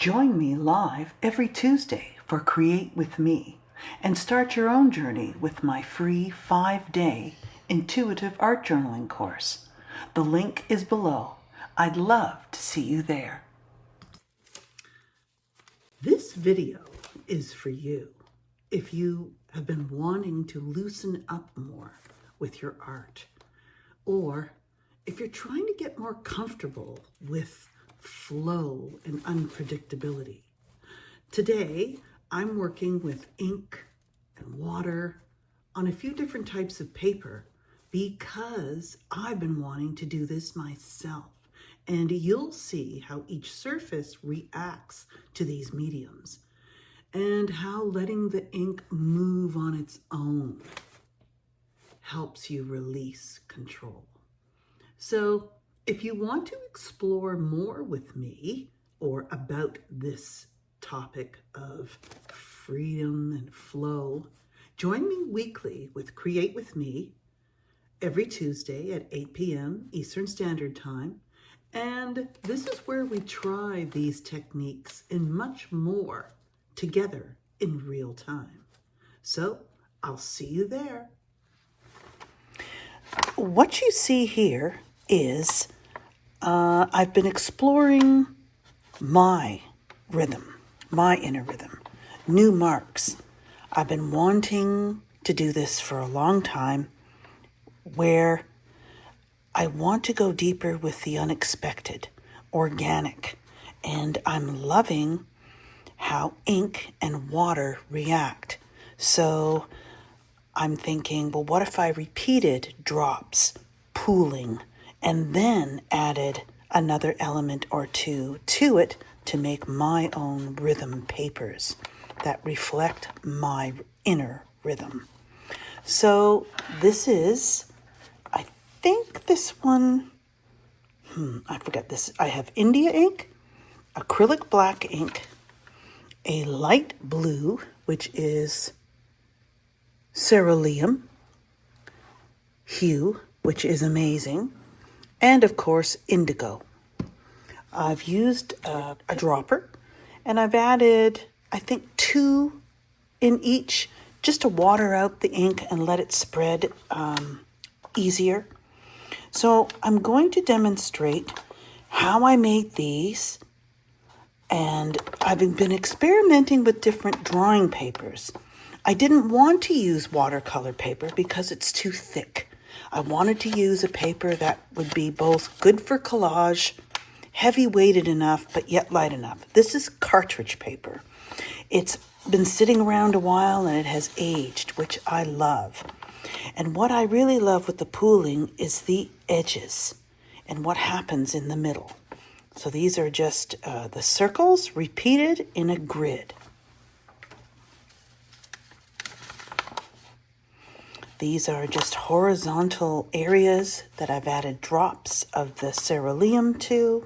Join me live every Tuesday for Create With Me and start your own journey with my free 5-day intuitive art journaling course. The link is below. I'd love to see you there. This video is for you if you have been wanting to loosen up more with your art, or if you're trying to get more comfortable with flow and unpredictability. Today, I'm working with ink and water on a few different types of paper because I've been wanting to do this myself. And you'll see how each surface reacts to these mediums and how letting the ink move on its own helps you release control. So if you want to explore more with me or about this topic of freedom and flow, join me weekly with Create With Me every Tuesday at 8 p.m. Eastern Standard Time. And this is where we try these techniques and much more together in real time. So I'll see you there. What you see here is I've been exploring my rhythm, my inner rhythm, new marks. I've been wanting to do this for a long time, where I want to go deeper with the unexpected, organic, and I'm loving how ink and water react. So I'm thinking, well, what if I repeated drops, pooling, and then added another element or two to it to make my own rhythm papers that reflect my inner rhythm. So this is, I think this one, I forget this. I have India ink, acrylic black ink, a light blue, which is cerulean hue, which is amazing, and of course indigo. I've used a dropper, and I've added, I think, 2 in each just to water out the ink and let it spread easier. So I'm going to demonstrate how I made these, and I've been experimenting with different drawing papers. I didn't want to use watercolor paper because it's too thick. I wanted to use a paper that would be both good for collage, heavy-weighted enough, but yet light enough. This is cartridge paper. It's been sitting around a while and it has aged, which I love. And what I really love with the pooling is the edges and what happens in the middle. So these are just the circles repeated in a grid. These are just horizontal areas that I've added drops of the cerulean to.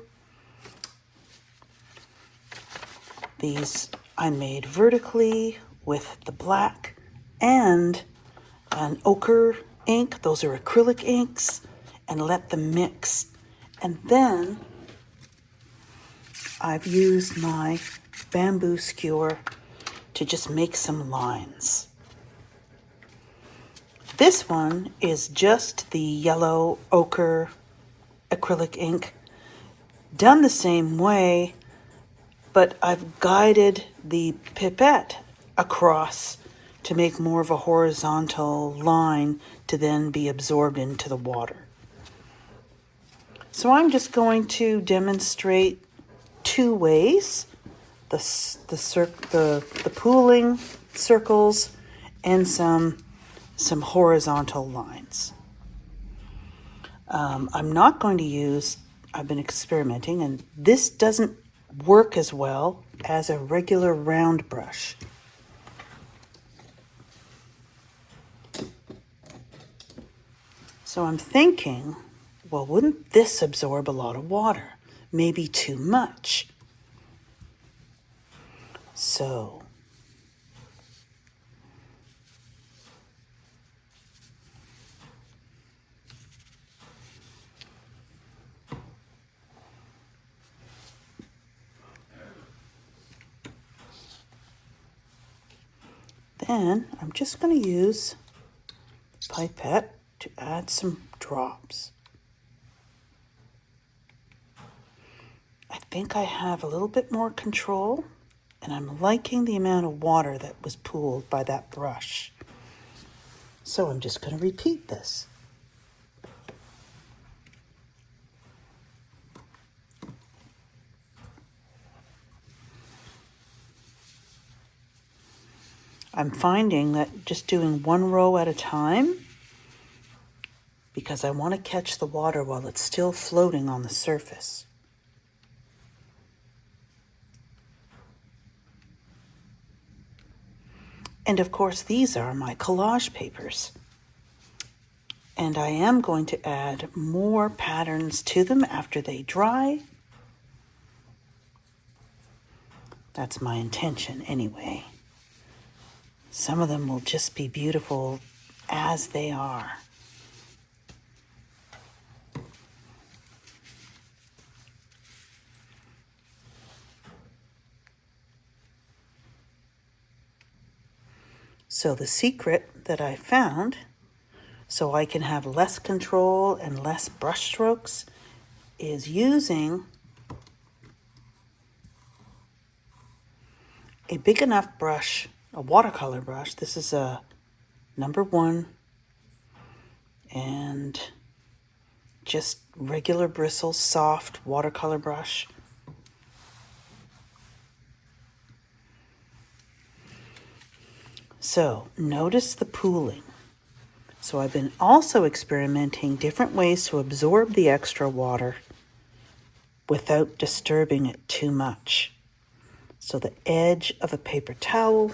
These I made vertically with the black and an ochre ink. Those are acrylic inks, and let them mix. And then I've used my bamboo skewer to just make some lines. This one is just the yellow ochre acrylic ink, done the same way, but I've guided the pipette across to make more of a horizontal line to then be absorbed into the water. So I'm just going to demonstrate 2 ways, the pooling circles and some horizontal lines. I'm not going to use, I've been experimenting, and this doesn't work as well as a regular round brush. So I'm thinking, well, wouldn't this absorb a lot of water? Maybe too much. So Then I'm just going to use the pipette to add some drops. I think I have a little bit more control, and I'm liking the amount of water that was pooled by that brush. So I'm just going to repeat this. I'm finding that just doing one row at a time, because I want to catch the water while it's still floating on the surface. And of course, these are my collage papers. And I am going to add more patterns to them after they dry. That's my intention anyway. Some of them will just be beautiful as they are. So the secret that I found, so I can have less control and less brush strokes, is using a big enough brush, a watercolor brush. This is a number 1, and just regular bristles, soft watercolor brush. So notice the pooling. So I've been also experimenting different ways to absorb the extra water without disturbing it too much. So the edge of a paper towel,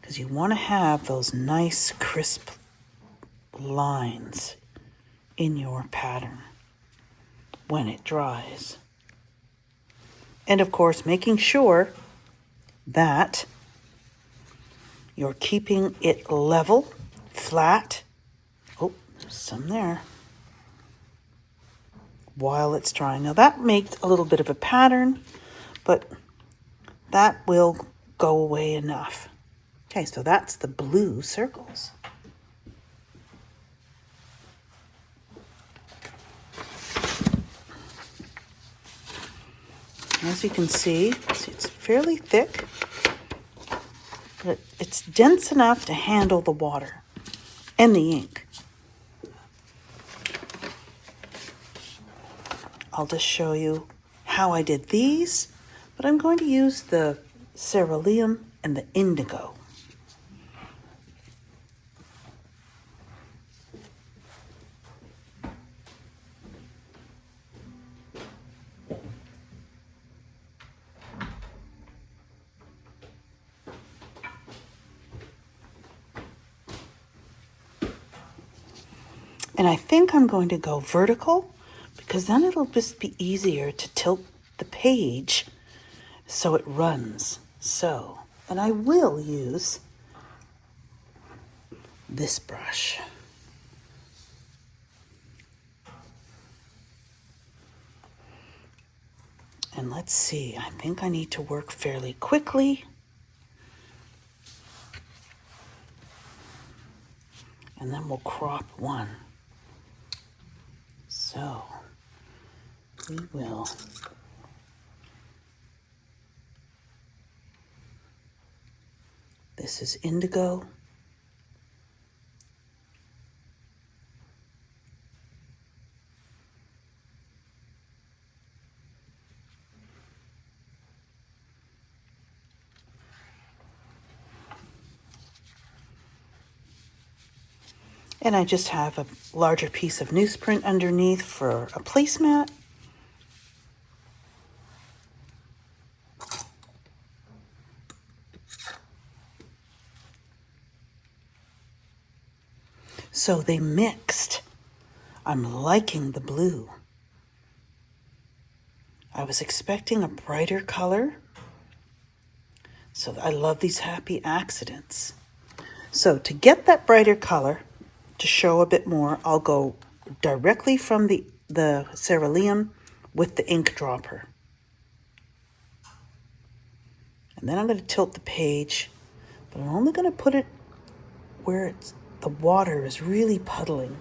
because you want to have those nice crisp lines in your pattern when it dries. And of course, making sure that you're keeping it level, flat. Oh, there's some there. While it's drying. Now that makes a little bit of a pattern, but that will go away enough. Okay, so that's the blue circles. As you can see, it's fairly thick, but it's dense enough to handle the water and the ink. I'll just show you how I did these, but I'm going to use the cerulean and the indigo. And I think I'm going to go vertical, because then it'll just be easier to tilt the page so it runs. So, and I will use this brush. And let's see, I think I need to work fairly quickly. And then we'll crop one. So, we will this is indigo. And I just have a larger piece of newsprint underneath for a placemat. So they mixed. I'm liking the blue. I was expecting a brighter color. So I love these happy accidents. So to get that brighter color, to show a bit more, I'll go directly from the the cerulean with the ink dropper. And then I'm going to tilt the page, but I'm only going to put it where the water is really puddling.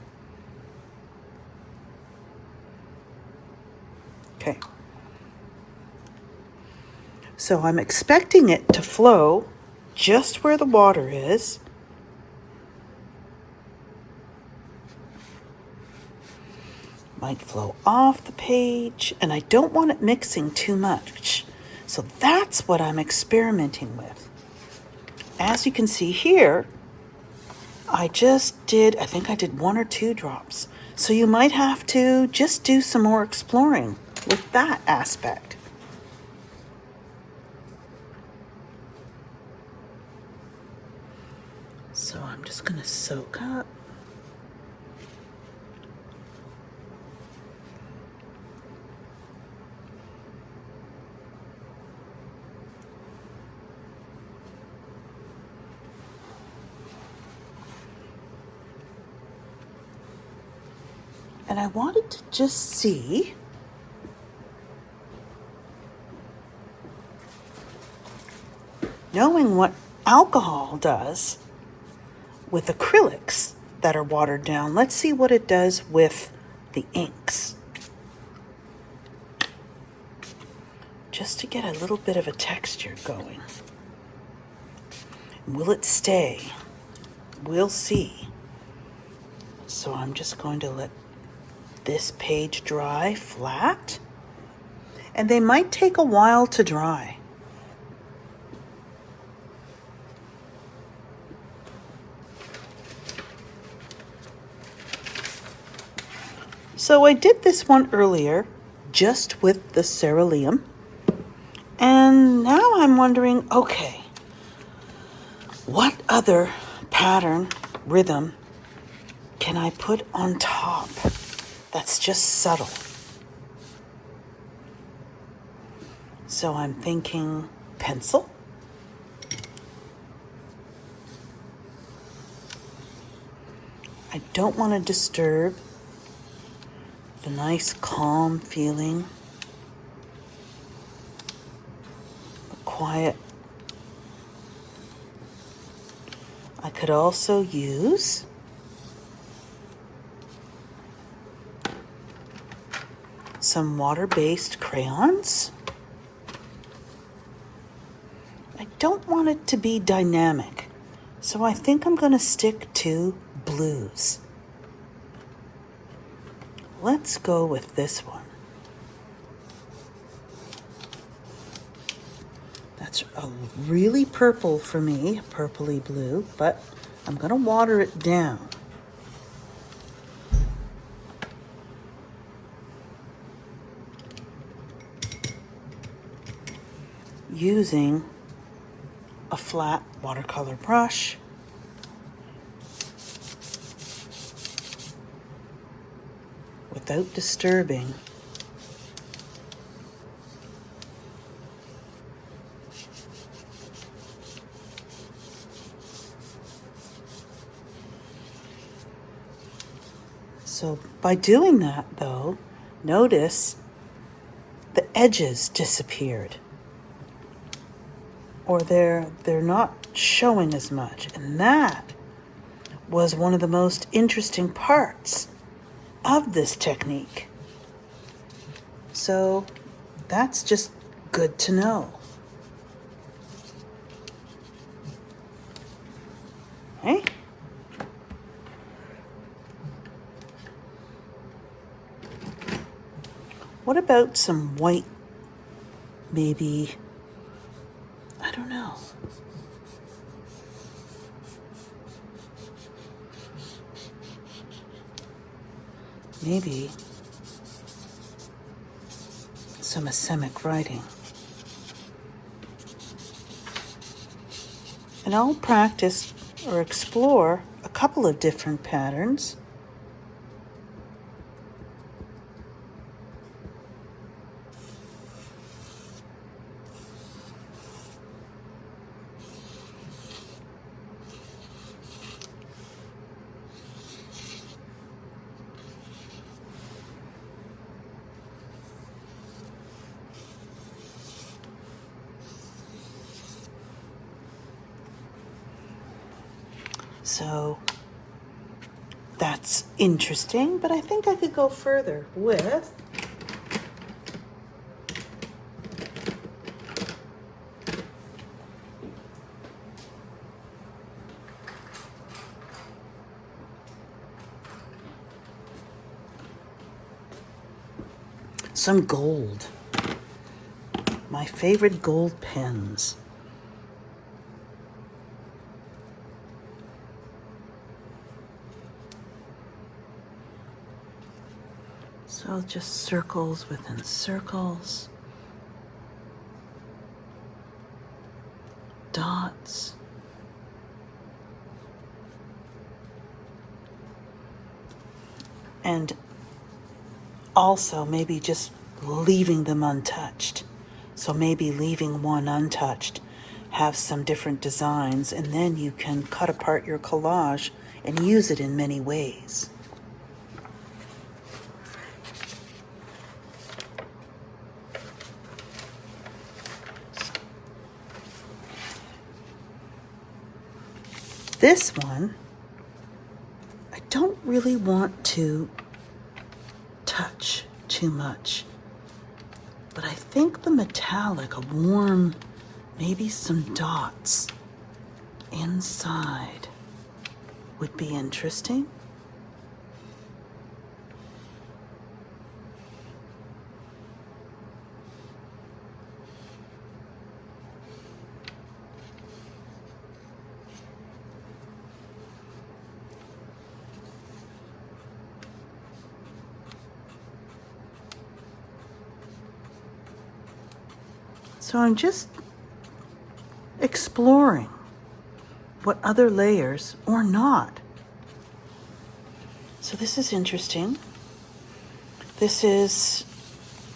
Okay. So I'm expecting it to flow just where the water is. Might flow off the page, and I don't want it mixing too much. So that's what I'm experimenting with. As you can see here, I think I did 1 or 2 drops. So you might have to just do some more exploring with that aspect. So I'm just going to soak up. And I wanted to just see knowing what alcohol does with acrylics that are watered down. Let's see what it does with the inks. Just to get a little bit of a texture going. Will it stay? We'll see. So I'm just going to let this page dry flat. And they might take a while to dry. So I did this one earlier, just with the cerulean. And now I'm wondering, okay, what other pattern, rhythm, can I put on top that's just subtle? So I'm thinking pencil. I don't want to disturb the nice calm feeling, the quiet. I could also use some water-based crayons. I don't want it to be dynamic, so I think I'm going to stick to blues. Let's go with this one. That's a really purple for me, purpley blue, but I'm going to water it down. Using a flat watercolor brush. Without disturbing So by doing that, though, notice the edges disappeared, or they're not showing as much, and that was one of the most interesting parts of this technique. So that's just good to know. Okay? What about some white, maybe, I don't know. Maybe some Asemic Writing. And I'll practice or explore a couple of different patterns. So that's interesting, but I think I could go further with some gold. My favorite gold pens. So just circles within circles. Dots. And also maybe just leaving them untouched. So maybe leaving one untouched, have some different designs, and then you can cut apart your collage and use it in many ways. This one, I don't really want to touch too much, but I think the metallic, a warm, maybe some dots inside would be interesting. So I'm just exploring what other layers or not. So this is interesting. This is,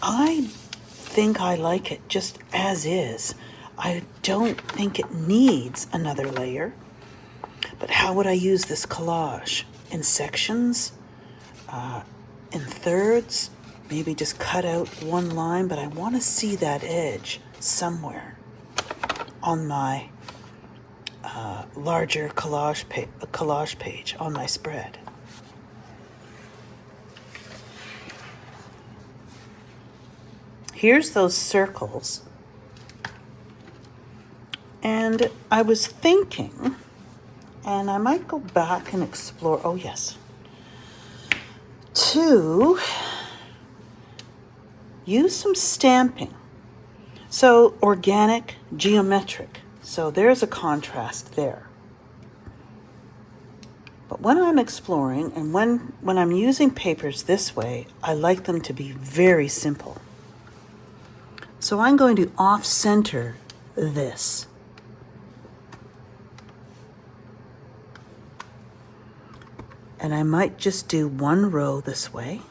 I think I like it just as is. I don't think it needs another layer. But how would I use this collage? In sections? In thirds? Maybe just cut out one line, but I want to see that edge somewhere on my larger collage page on my spread. Here's those circles. And I was thinking, and I might go back and explore, oh yes, to use some stamping. So organic, geometric. So there's a contrast there. But when I'm exploring and when I'm using papers this way, I like them to be very simple. So I'm going to off-center this. And I might just do one row this way.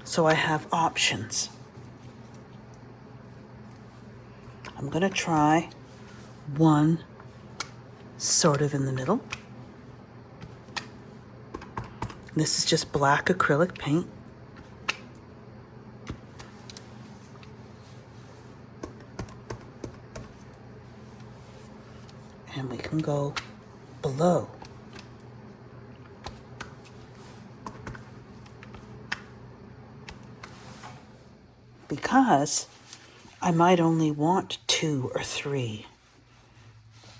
So I have options. I'm going to try one sort of in the middle. This is just black acrylic paint. And we can go below. Because I might only want 2 or 3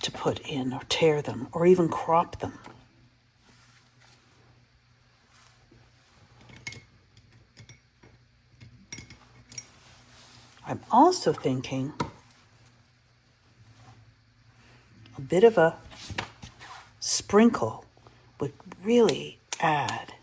to put in or tear them or even crop them. I'm also thinking a bit of a sprinkle would really add.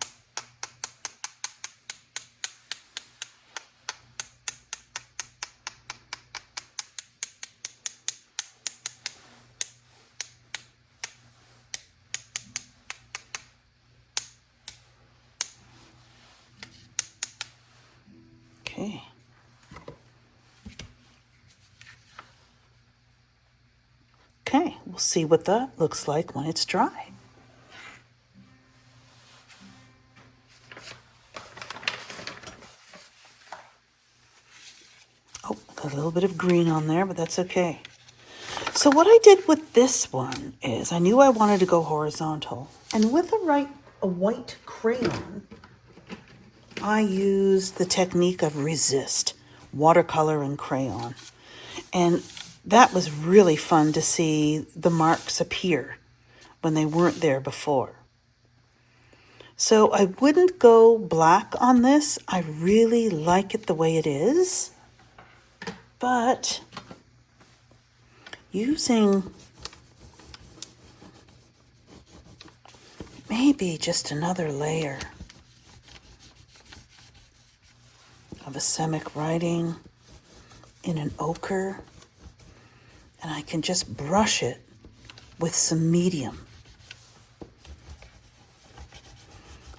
Okay. Okay, we'll see what that looks like when it's dry. Oh, got a little bit of green on there, but that's okay. So what I did with this one is I knew I wanted to go horizontal. And with a white crayon, I used the technique of resist, watercolor and crayon. And that was really fun to see the marks appear when they weren't there before. So I wouldn't go black on this. I really like it the way it is. But using maybe just another layer of Asemic Writing in an ochre, and I can just brush it with some medium.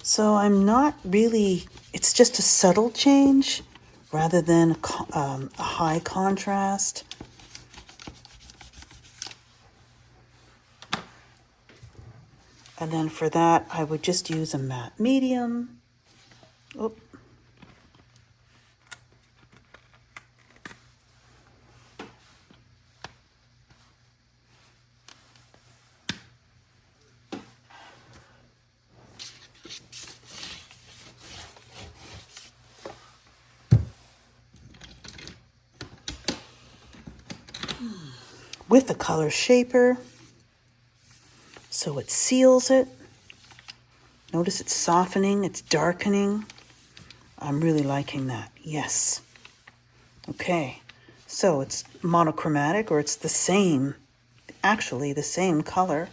So I'm not really, it's just a subtle change rather than a high contrast. And then for that, I would just use a matte medium. Oop. With the color shaper, so it seals it. Notice it's softening, it's darkening. I'm really liking that, yes. Okay, so it's monochromatic, or it's the same, actually the same color.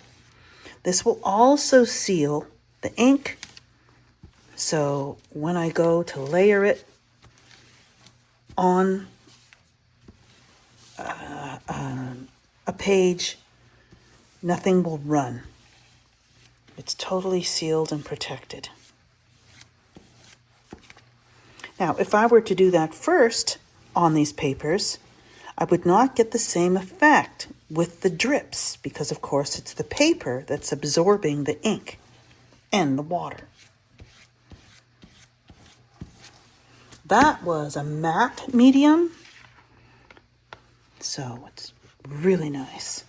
This will also seal the ink, so when I go to layer it on a page, nothing will run. It's totally sealed and protected. Now, if I were to do that first on these papers, I would not get the same effect with the drips because, of course, it's the paper that's absorbing the ink and the water. That was a matte medium, so it's really nice.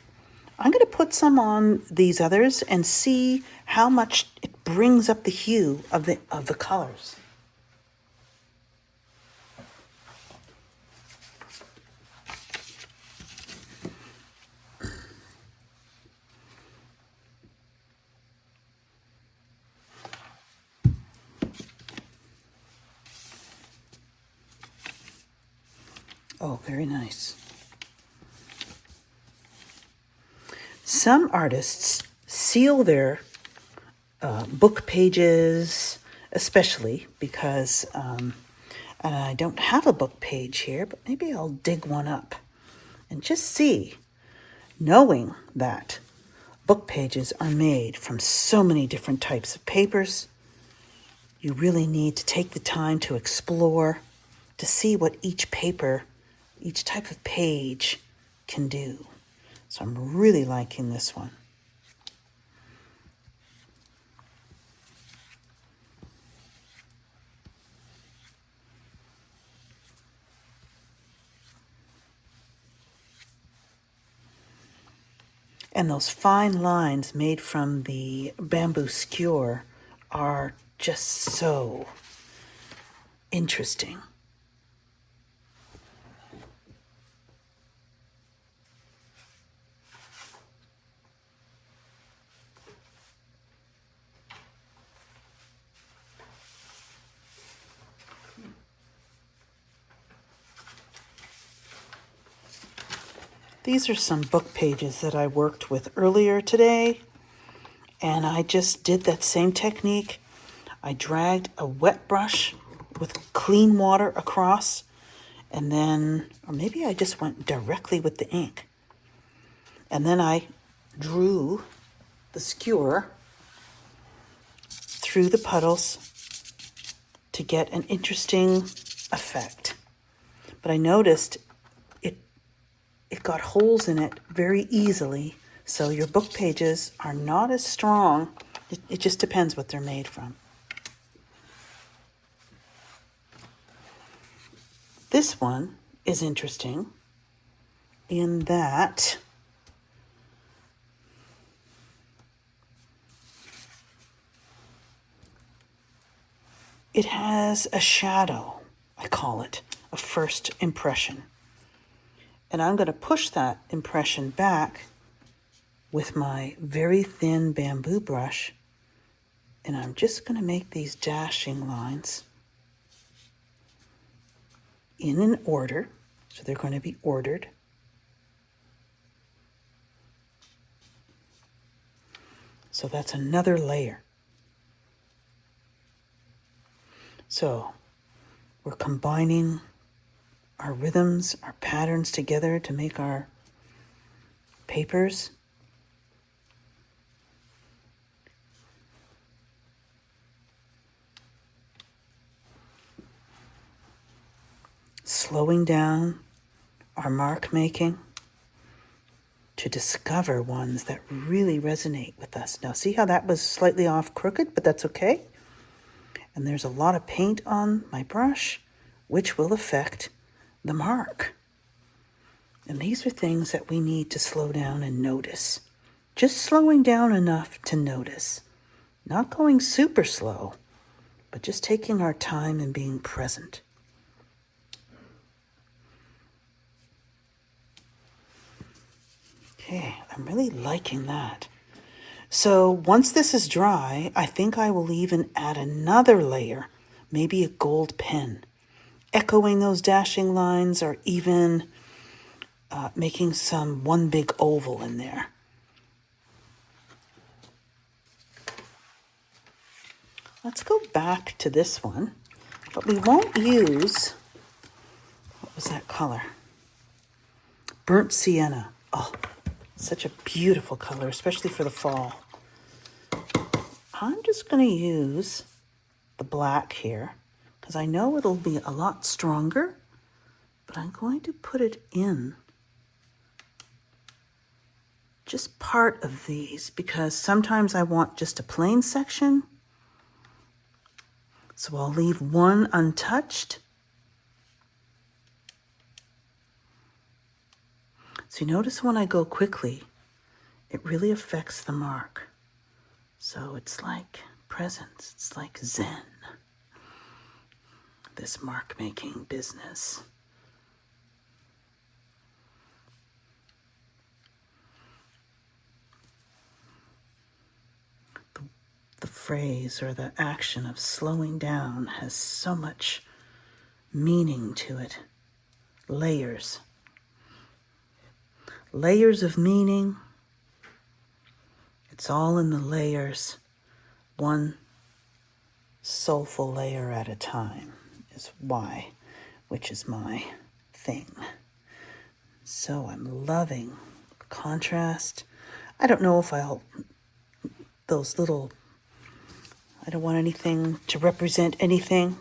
I'm going to put some on these others and see how much it brings up the hue of the colors. Oh, very nice. Some artists seal their book pages, especially because, and I don't have a book page here, but maybe I'll dig one up and just see, knowing that book pages are made from so many different types of papers. You really need to take the time to explore, to see what each paper, each type of page can do. So I'm really liking this one. And those fine lines made from the bamboo skewer are just so interesting. These are some book pages that I worked with earlier today, and I just did that same technique. I dragged a wet brush with clean water across, and then, or maybe I just went directly with the ink. And then I drew the skewer through the puddles to get an interesting effect. But I noticed it got holes in it very easily, so your book pages are not as strong. It just depends what they're made from. This one is interesting in that it has a shadow, I call it, a first impression. And I'm going to push that impression back with my very thin bamboo brush, and I'm just going to make these dashing lines in an order, so they're going to be ordered. So that's another layer. So we're combining our rhythms, our patterns together to make our papers. Slowing down our mark making to discover ones that really resonate with us. Now see how that was slightly off crooked, but that's okay. And there's a lot of paint on my brush, which will affect the mark. And these are things that we need to slow down and notice. Just slowing down enough to notice. Not going super slow, but just taking our time and being present. Okay, I'm really liking that. So once this is dry, I think I will even add another layer, maybe a gold pen, echoing those dashing lines, or even making some one big oval in there. Let's go back to this one, but we won't use, what was that color? Burnt sienna. Oh, such a beautiful color, especially for the fall. I'm just going to use the black here because I know it'll be a lot stronger, but I'm going to put it in just part of these because sometimes I want just a plain section. So I'll leave one untouched. So you notice when I go quickly, it really affects the mark. So it's like presence, it's like Zen, this mark making business. The phrase or the action of slowing down has so much meaning to it. Layers. Layers of meaning. It's all in the layers. One soulful layer at a time is why, which is my thing. So I'm loving the contrast. I don't know if those little, I don't want anything to represent anything.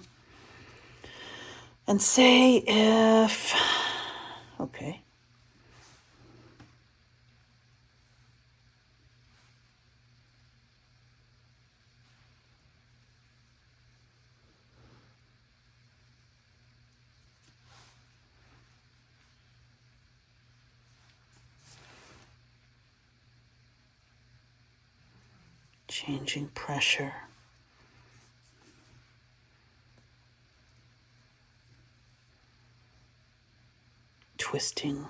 And say if, okay. Changing pressure. Twisting.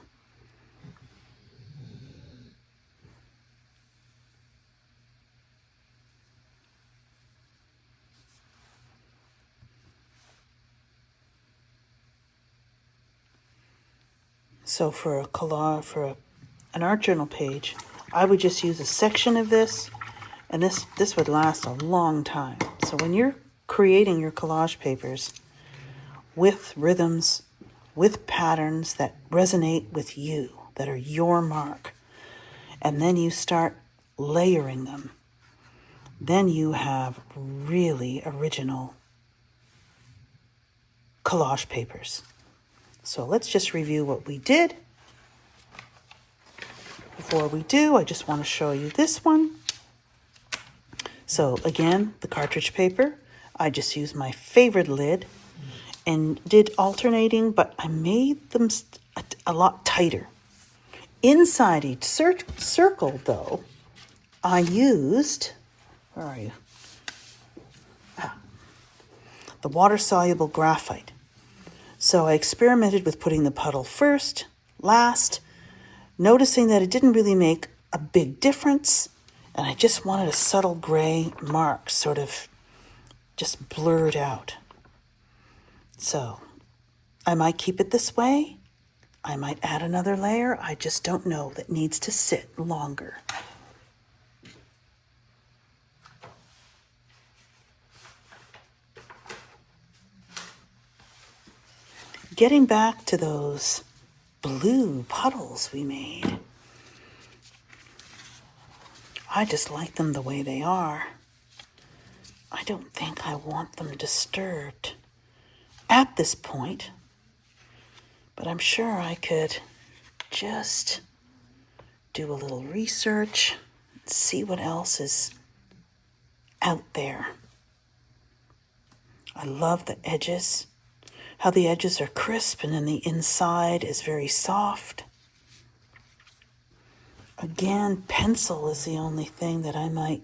So for a collage, for an art journal page, I would just use a section of this, and this would last a long time. So when you're creating your collage papers with rhythms, with patterns that resonate with you, that are your mark, and then you start layering them, then you have really original collage papers. So let's just review what we did. Before we do, I just want to show you this one. So again, the cartridge paper, I just used my favorite lid and did alternating, but I made them a lot tighter. Inside each circle, though, I used, where are you? the water-soluble graphite. So I experimented with putting the puddle first, last, noticing that it didn't really make a big difference, and I just wanted a subtle gray mark, sort of just blurred out. So I might keep it this way. I might add another layer. I just don't know. That needs to sit longer. Getting back to those blue puddles we made, I just like them the way they are. I don't think I want them disturbed at this point, but I'm sure I could just do a little research, see what else is out there. I love the edges, how the edges are crisp and then the inside is very soft. Again, pencil is the only thing that I might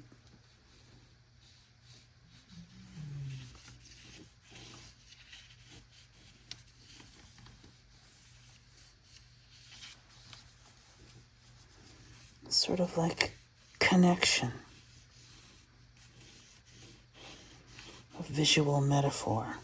sort of like connection, a visual metaphor.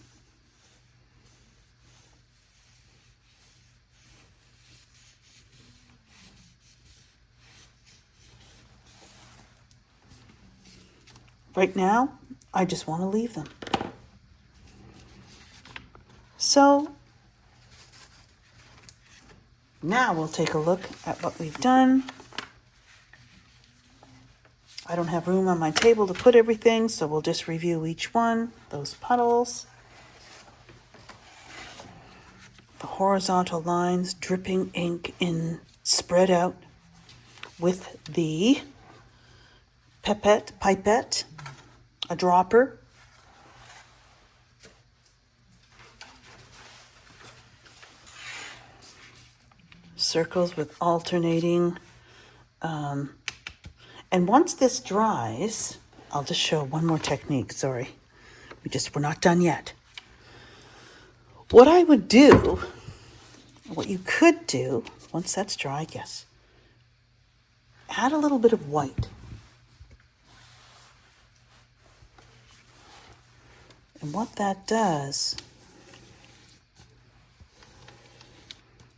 Right now, I just want to leave them. So now we'll take a look at what we've done. I don't have room on my table to put everything, so we'll just review each one. Those puddles, the horizontal lines, dripping ink in spread out with the pipette, a dropper, circles with alternating. And once this dries, I'll just show one more technique. Sorry, we're not done yet. What I would do, what you could do, once that's dry, yes, add a little bit of white. And what that does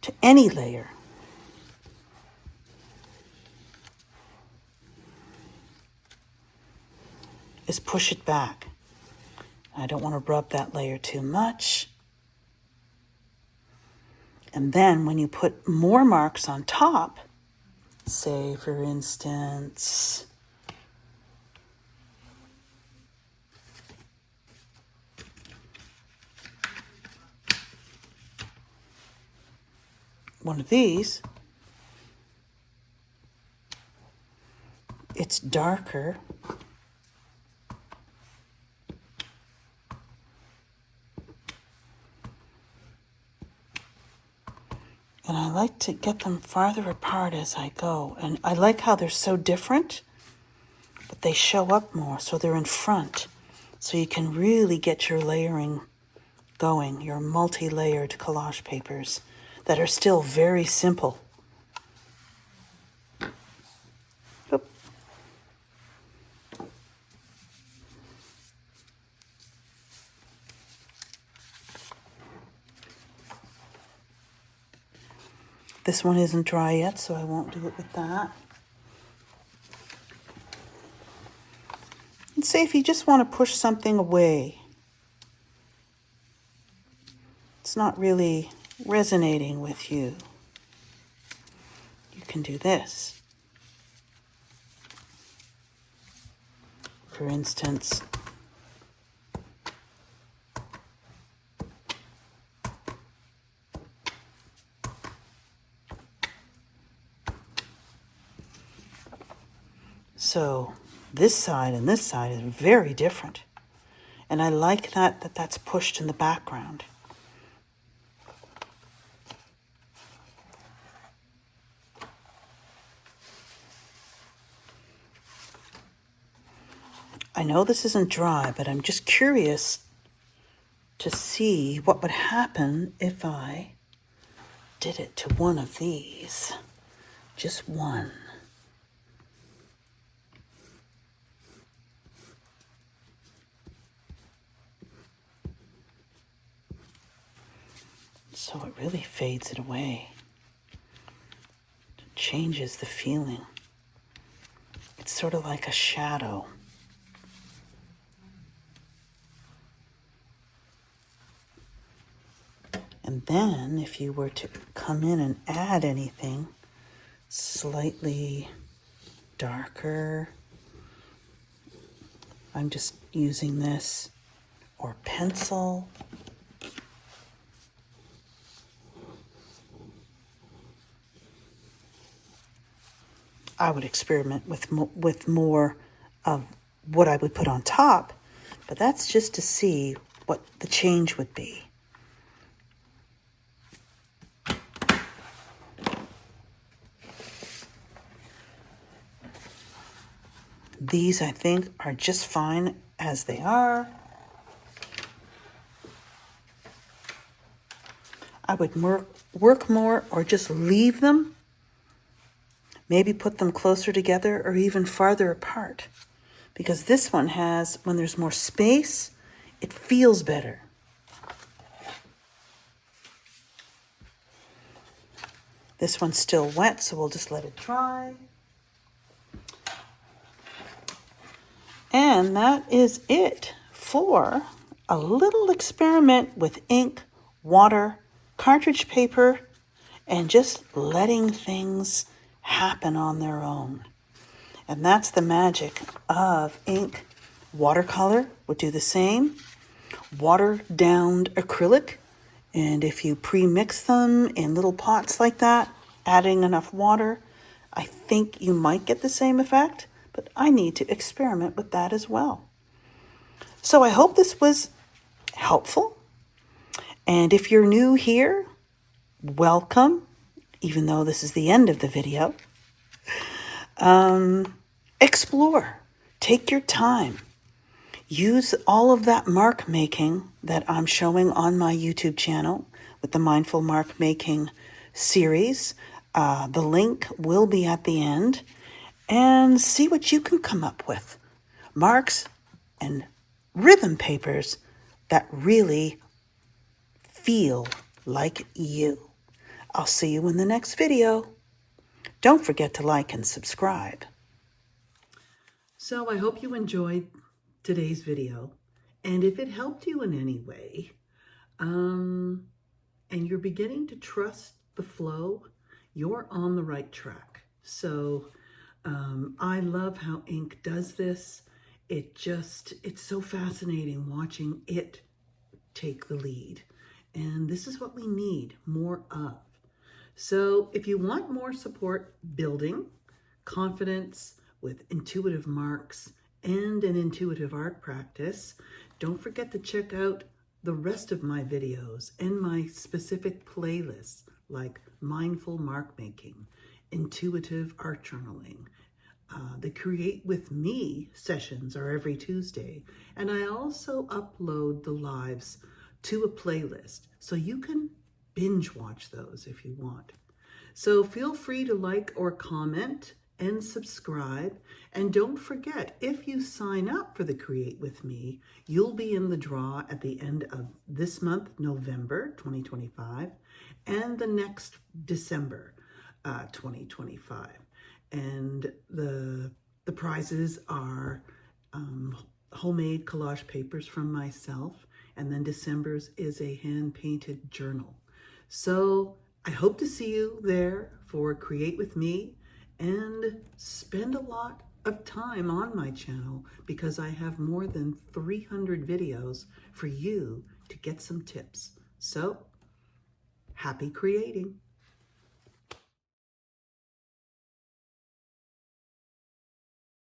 to any layer is push it back. I don't want to rub that layer too much. And then when you put more marks on top, say for instance, one of these, it's darker. And I like to get them farther apart as I go. And I like how they're so different, but they show up more, so they're in front. So you can really get your layering going, your multi-layered collage papers that are still very simple. Oop. This one isn't dry yet, so I won't do it with that. And say if you just want to push something away, it's not really resonating with you, you can do this. For instance, so this side and this side is very different. And I like that's pushed in the background. I know this isn't dry, but I'm just curious to see what would happen if I did it to one of these. Just one. So it really fades it away. It changes the feeling. It's sort of like a shadow. And then if you were to come in and add anything slightly darker, I'm just using this, or pencil. I would experiment with more of what I would put on top, but that's just to see what the change would be. These, I think, are just fine as they are. I would work more or just leave them. Maybe put them closer together or even farther apart. Because this one has, when there's more space, it feels better. This one's still wet, so we'll just let it dry. And that is it for a little experiment with ink, water, cartridge paper, and just letting things happen on their own. And that's the magic of ink. Watercolor would do the same. Watered-down acrylic. And if you pre-mix them in little pots like that, adding enough water, I think you might get the same effect. But I need to experiment with that as well. So I hope this was helpful. And if you're new here, welcome, even though this is the end of the video. Explore. Take your time. Use all of that mark making that I'm showing on my YouTube channel with the Mindful Mark Making series. The link will be at the end. And see what you can come up with. Marks and rhythm papers that really feel like you. I'll see you in the next video. Don't forget to like and subscribe. So I hope you enjoyed today's video. And if it helped you in any way, and you're beginning to trust the flow, you're on the right track. So I love how ink does this. It's so fascinating watching it take the lead. And this is what we need more of. So if you want more support building confidence with intuitive marks and an intuitive art practice, don't forget to check out the rest of my videos and my specific playlists like Mindful Mark Making, Intuitive Art Journaling. The Create With Me sessions are every Tuesday, and I also upload the lives to a playlist, so you can binge watch those if you want. So feel free to like or comment and subscribe, and don't forget, if you sign up for the Create With Me, you'll be in the draw at the end of this month, November 2025, and the next December 2025. And the prizes are homemade collage papers from myself, and then December's is a hand-painted journal. So I hope to see you there for Create With Me, and spend a lot of time on my channel because I have more than 300 videos for you to get some tips. So happy creating.